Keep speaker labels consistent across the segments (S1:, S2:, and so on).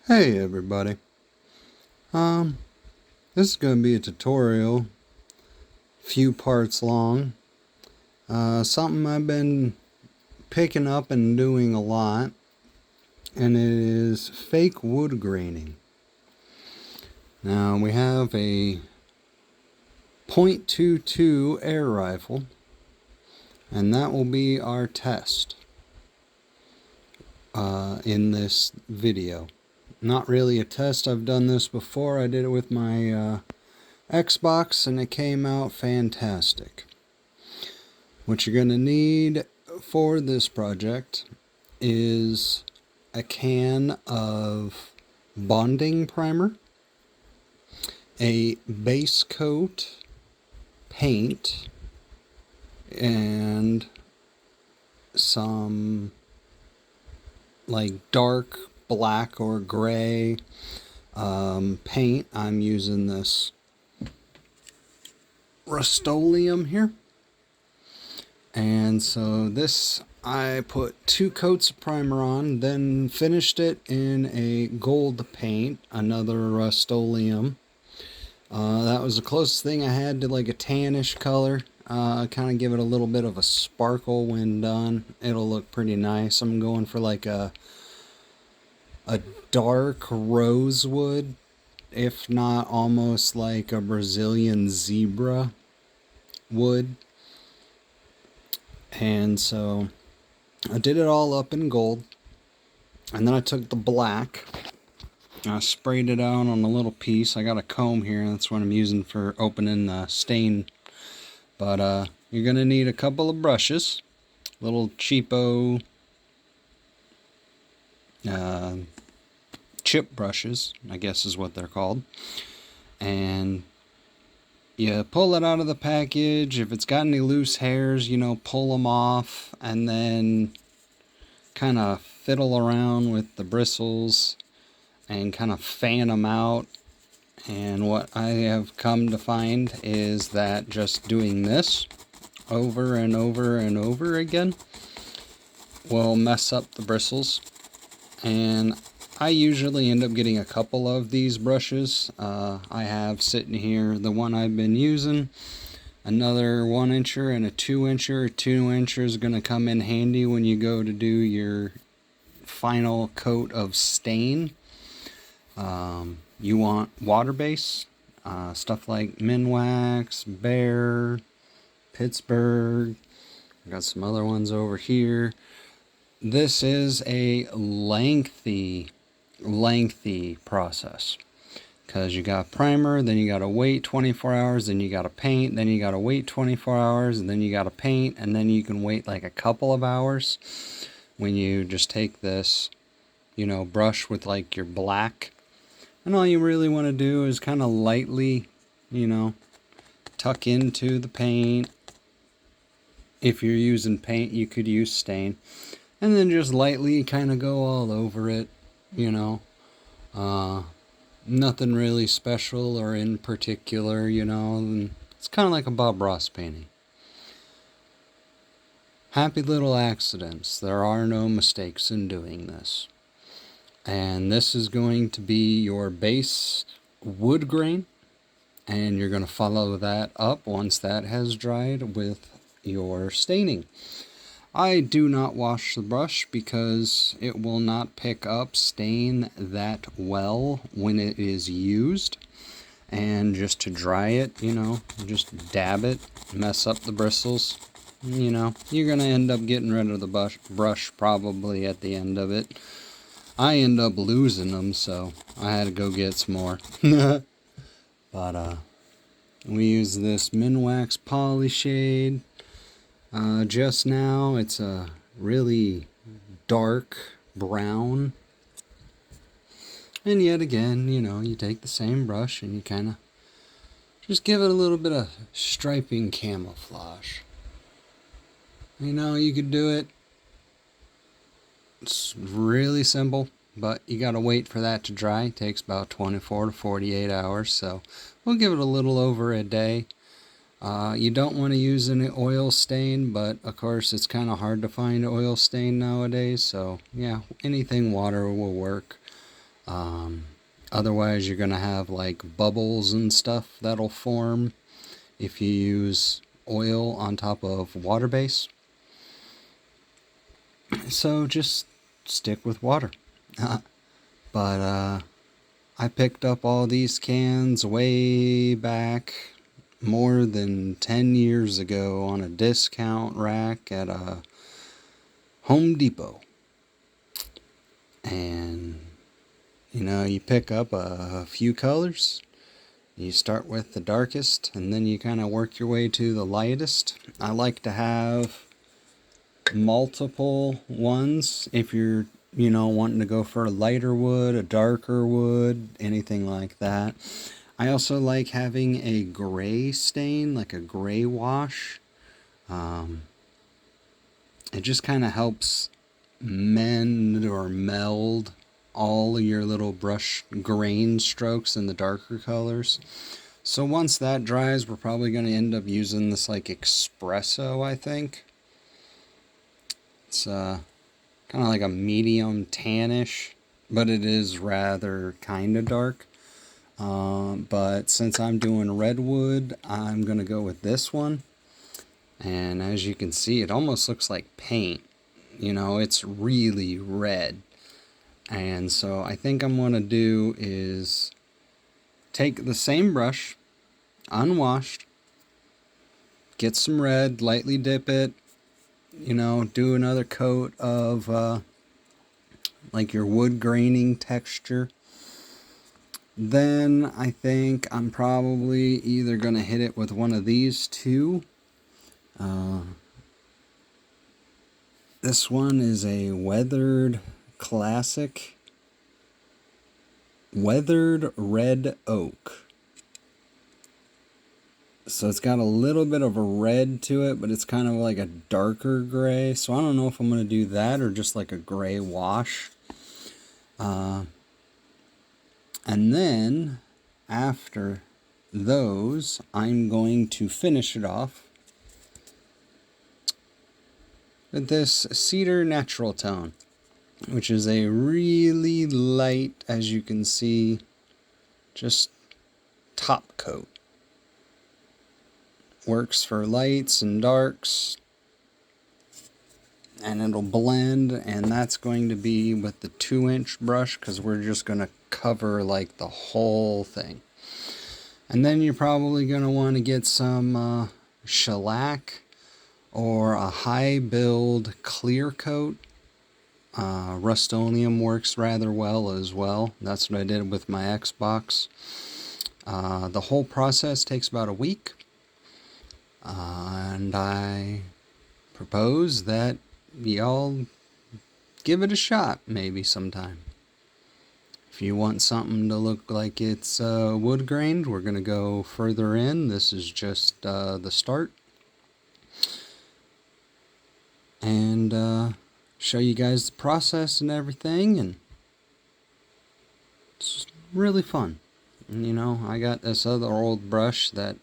S1: Hey everybody. Um, this is going to be a tutorial, few parts long. Something I've been picking up and doing a lot, and it is fake wood graining. Now we have a .22 air rifle, and that will be our test in this video. Not really a test, I've done this before. I did it with my Xbox and it came out fantastic. What you're going to need for this project is a can of bonding primer, a base coat paint, and some like dark black or gray paint. I'm using this Rust-Oleum here. And so this, I put 2 coats of primer on, then finished it in a gold paint, another Rust-Oleum. That was the closest thing I had to like a tannish color. Kind of give it a little bit of a sparkle when done. It'll look pretty nice. I'm going for like a dark rosewood, if not almost like a Brazilian zebra wood. And so I did it all up in gold, and then I took the black, I sprayed it out on a little piece. I got a comb here, that's what I'm using for opening the stain. But you're gonna need a couple of brushes, little cheapo chip brushes, I guess is what they're called. And you pull it out of the package. If it's got any loose hairs, pull them off, and then kind of fiddle around with the bristles and kind of fan them out. And what I have come to find is that just doing this over and over and over again will mess up the bristles. And I usually end up getting a couple of these brushes. I have sitting here the one I've been using, another 1-incher and a 2-incher. 2-incher is going to come in handy when you go to do your final coat of stain. You want water base, stuff like Minwax, Behr, Pittsburgh. I got some other ones over here. This is a lengthy process, because you got primer, then you got to wait 24 hours, then you got to paint, then you got to wait 24 hours, and then you got to paint, and then you can wait like a couple of hours when you just take this, brush with like your black, and all you really want to do is kind of lightly, tuck into the paint. If you're using paint, you could use stain, and then just lightly kind of go all over it, nothing really special or in particular, and it's kind of like a Bob Ross painting. Happy little accidents. There are no mistakes in doing this. And this is going to be your base wood grain, and you're going to follow that up once that has dried with your staining. I do not wash the brush because it will not pick up stain that well when it is used. And just to dry it, just dab it, mess up the bristles. You're going to end up getting rid of the brush probably at the end of it. I end up losing them, so I had to go get some more. But we use this Minwax Polyshade. Just now, it's a really dark brown. And yet again, you take the same brush and you kind of just give it a little bit of striping camouflage. You could do it. It's really simple, but you gotta wait for that to dry. It takes about 24 to 48 hours, so we'll give it a little over a day. You don't want to use any oil stain, but of course it's kind of hard to find oil stain nowadays, so yeah, anything water will work. Otherwise, you're going to have like bubbles and stuff that'll form if you use oil on top of water base. So just stick with water. But I picked up all these cans way back more than 10 years ago on a discount rack at a Home Depot. And you know, you pick up a few colors. You start with the darkest and then you kind of work your way to the lightest. I like to have multiple ones if you're, you know, wanting to go for a lighter wood, a darker wood, anything like that. I also like having a gray stain, like a gray wash. It just kind of helps mend or meld all your little brush grain strokes in the darker colors. So once that dries, we're probably going to end up using this like espresso, I think. It's kind of like a medium tannish, but it is rather kind of dark. But since I'm doing redwood, I'm going to go with this one. And as you can see, it almost looks like paint. You know, it's really red. And so I think I'm going to do is take the same brush, unwashed, get some red, lightly dip it, you know, do another coat of like your wood graining texture. Then I think I'm probably either going to hit it with one of these two. This one is a weathered classic, weathered red oak. So it's got a little bit of a red to it, but it's kind of like a darker gray. So I don't know if I'm going to do that or just like a gray wash. And then after those, I'm going to finish it off with this Cedar Natural Tone, which is a really light, as you can see, just top coat. Works for lights and darks, and it'll blend, and that's going to be with the 2-inch brush because we're just going to cover like the whole thing. And then you're probably going to want to get some shellac or a high build clear coat. Rust-Oleum works rather well as well. That's what I did with my Xbox. The whole process takes about a week. And I propose that y'all give it a shot maybe sometime. If you want something to look like it's wood grained, we're going to go further in. This is just the start. And show you guys the process and everything, and it's really fun. And, you know, I got this other old brush that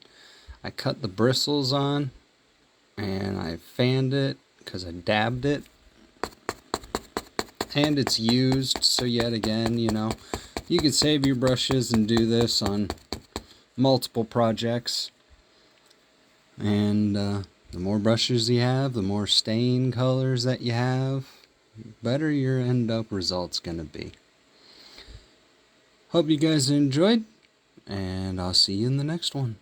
S1: I cut the bristles on, and I fanned it because I dabbed it, and it's used. So yet again, you know, you could save your brushes and do this on multiple projects. And the more brushes you have, the more stain colors that you have, better your end up result's gonna be. Hope you guys enjoyed, and I'll see you in the next one.